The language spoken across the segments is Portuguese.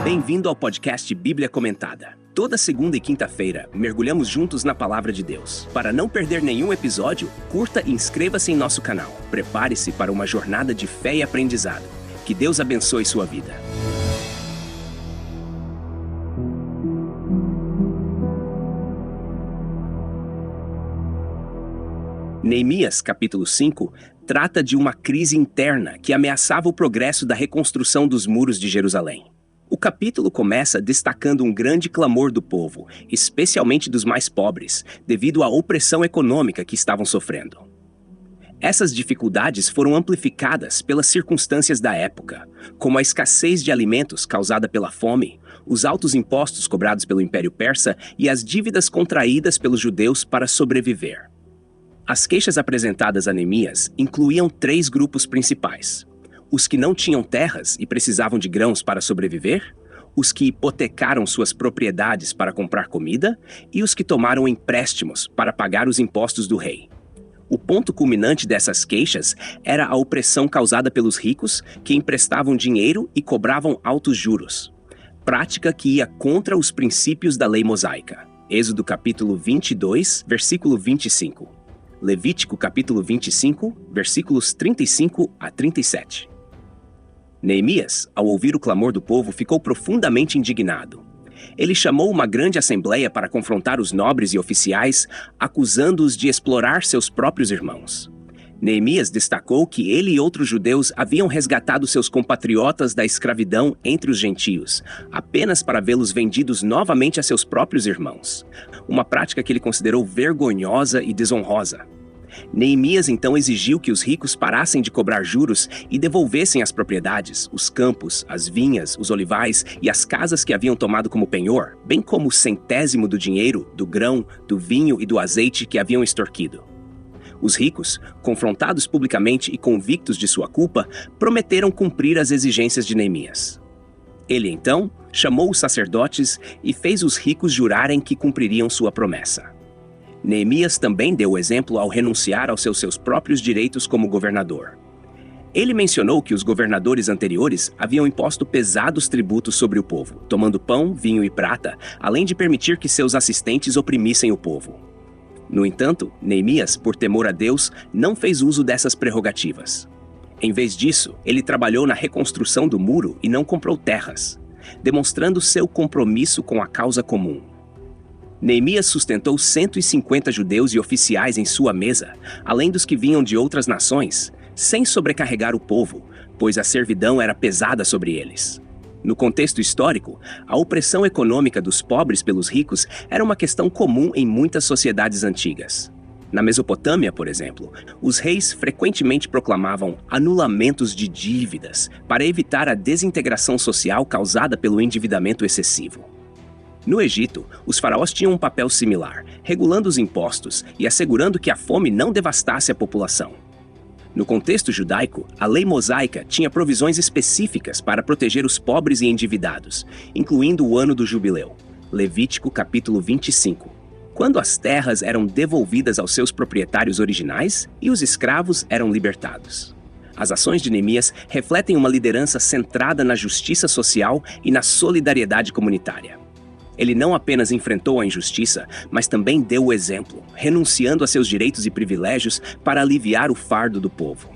Bem-vindo ao podcast Bíblia Comentada. Toda segunda e quinta-feira, mergulhamos juntos na Palavra de Deus. Para não perder nenhum episódio, curta e inscreva-se em nosso canal. Prepare-se para uma jornada de fé e aprendizado. Que Deus abençoe sua vida. Neemias, capítulo 5, trata de uma crise interna que ameaçava o progresso da reconstrução dos muros de Jerusalém. O capítulo começa destacando um grande clamor do povo, especialmente dos mais pobres, devido à opressão econômica que estavam sofrendo. Essas dificuldades foram amplificadas pelas circunstâncias da época, como a escassez de alimentos causada pela fome, os altos impostos cobrados pelo Império Persa e as dívidas contraídas pelos judeus para sobreviver. As queixas apresentadas a Neemias incluíam 3 grupos principais: os que não tinham terras e precisavam de grãos para sobreviver, os que hipotecaram suas propriedades para comprar comida e os que tomaram empréstimos para pagar os impostos do rei. O ponto culminante dessas queixas era a opressão causada pelos ricos que emprestavam dinheiro e cobravam altos juros, prática que ia contra os princípios da lei mosaica. Êxodo capítulo 22, versículo 25. Levítico capítulo 25, versículos 35 a 37. Neemias, ao ouvir o clamor do povo, ficou profundamente indignado. Ele chamou uma grande assembleia para confrontar os nobres e oficiais, acusando-os de explorar seus próprios irmãos. Neemias destacou que ele e outros judeus haviam resgatado seus compatriotas da escravidão entre os gentios, apenas para vê-los vendidos novamente a seus próprios irmãos, uma prática que ele considerou vergonhosa e desonrosa. Neemias então exigiu que os ricos parassem de cobrar juros e devolvessem as propriedades, os campos, as vinhas, os olivais e as casas que haviam tomado como penhor, bem como o 100º do dinheiro, do grão, do vinho e do azeite que haviam extorquido. Os ricos, confrontados publicamente e convictos de sua culpa, prometeram cumprir as exigências de Neemias. Ele então chamou os sacerdotes e fez os ricos jurarem que cumpririam sua promessa. Neemias também deu o exemplo ao renunciar aos seus próprios direitos como governador. Ele mencionou que os governadores anteriores haviam imposto pesados tributos sobre o povo, tomando pão, vinho e prata, além de permitir que seus assistentes oprimissem o povo. No entanto, Neemias, por temor a Deus, não fez uso dessas prerrogativas. Em vez disso, ele trabalhou na reconstrução do muro e não comprou terras, demonstrando seu compromisso com a causa comum. Neemias sustentou 150 judeus e oficiais em sua mesa, além dos que vinham de outras nações, sem sobrecarregar o povo, pois a servidão era pesada sobre eles. No contexto histórico, a opressão econômica dos pobres pelos ricos era uma questão comum em muitas sociedades antigas. Na Mesopotâmia, por exemplo, os reis frequentemente proclamavam anulamentos de dívidas para evitar a desintegração social causada pelo endividamento excessivo. No Egito, os faraós tinham um papel similar, regulando os impostos e assegurando que a fome não devastasse a população. No contexto judaico, a lei mosaica tinha provisões específicas para proteger os pobres e endividados, incluindo o ano do jubileu, Levítico capítulo 25, quando as terras eram devolvidas aos seus proprietários originais e os escravos eram libertados. As ações de Neemias refletem uma liderança centrada na justiça social e na solidariedade comunitária. Ele não apenas enfrentou a injustiça, mas também deu o exemplo, renunciando a seus direitos e privilégios para aliviar o fardo do povo.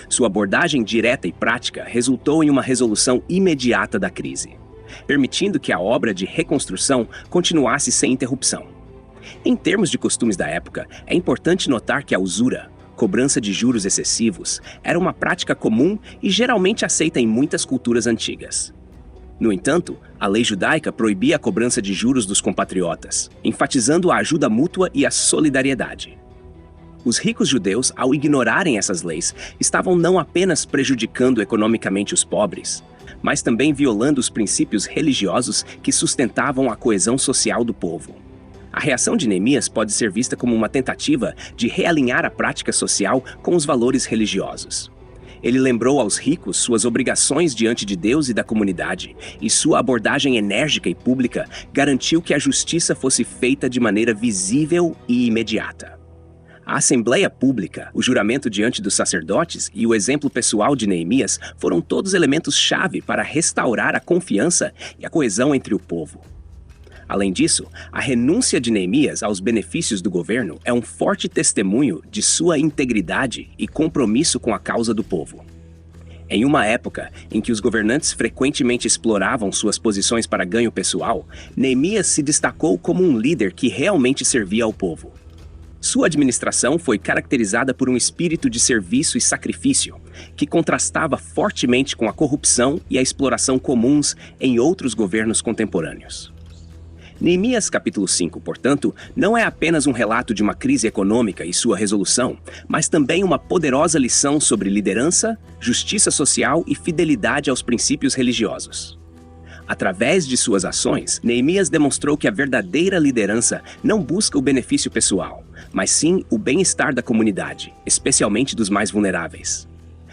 Sua abordagem direta e prática resultou em uma resolução imediata da crise, permitindo que a obra de reconstrução continuasse sem interrupção. Em termos de costumes da época, é importante notar que a usura, cobrança de juros excessivos, era uma prática comum e geralmente aceita em muitas culturas antigas. No entanto, a lei judaica proibia a cobrança de juros dos compatriotas, enfatizando a ajuda mútua e a solidariedade. Os ricos judeus, ao ignorarem essas leis, estavam não apenas prejudicando economicamente os pobres, mas também violando os princípios religiosos que sustentavam a coesão social do povo. A reação de Neemias pode ser vista como uma tentativa de realinhar a prática social com os valores religiosos. Ele lembrou aos ricos suas obrigações diante de Deus e da comunidade, e sua abordagem enérgica e pública garantiu que a justiça fosse feita de maneira visível e imediata. A assembleia pública, o juramento diante dos sacerdotes e o exemplo pessoal de Neemias foram todos elementos-chave para restaurar a confiança e a coesão entre o povo. Além disso, a renúncia de Neemias aos benefícios do governo é um forte testemunho de sua integridade e compromisso com a causa do povo. Em uma época em que os governantes frequentemente exploravam suas posições para ganho pessoal, Neemias se destacou como um líder que realmente servia ao povo. Sua administração foi caracterizada por um espírito de serviço e sacrifício, que contrastava fortemente com a corrupção e a exploração comuns em outros governos contemporâneos. Neemias capítulo 5, portanto, não é apenas um relato de uma crise econômica e sua resolução, mas também uma poderosa lição sobre liderança, justiça social e fidelidade aos princípios religiosos. Através de suas ações, Neemias demonstrou que a verdadeira liderança não busca o benefício pessoal, mas sim o bem-estar da comunidade, especialmente dos mais vulneráveis.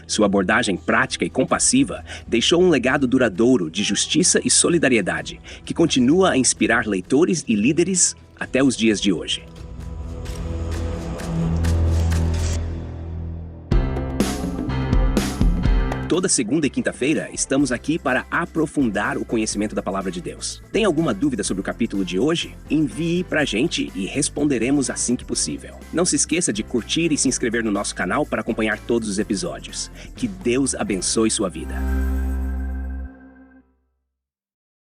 Sua abordagem prática e compassiva deixou um legado duradouro de justiça e solidariedade, que continua a inspirar leitores e líderes até os dias de hoje. Toda segunda e quinta-feira estamos aqui para aprofundar o conhecimento da Palavra de Deus. Tem alguma dúvida sobre o capítulo de hoje? Envie pra gente e responderemos assim que possível. Não se esqueça de curtir e se inscrever no nosso canal para acompanhar todos os episódios. Que Deus abençoe sua vida.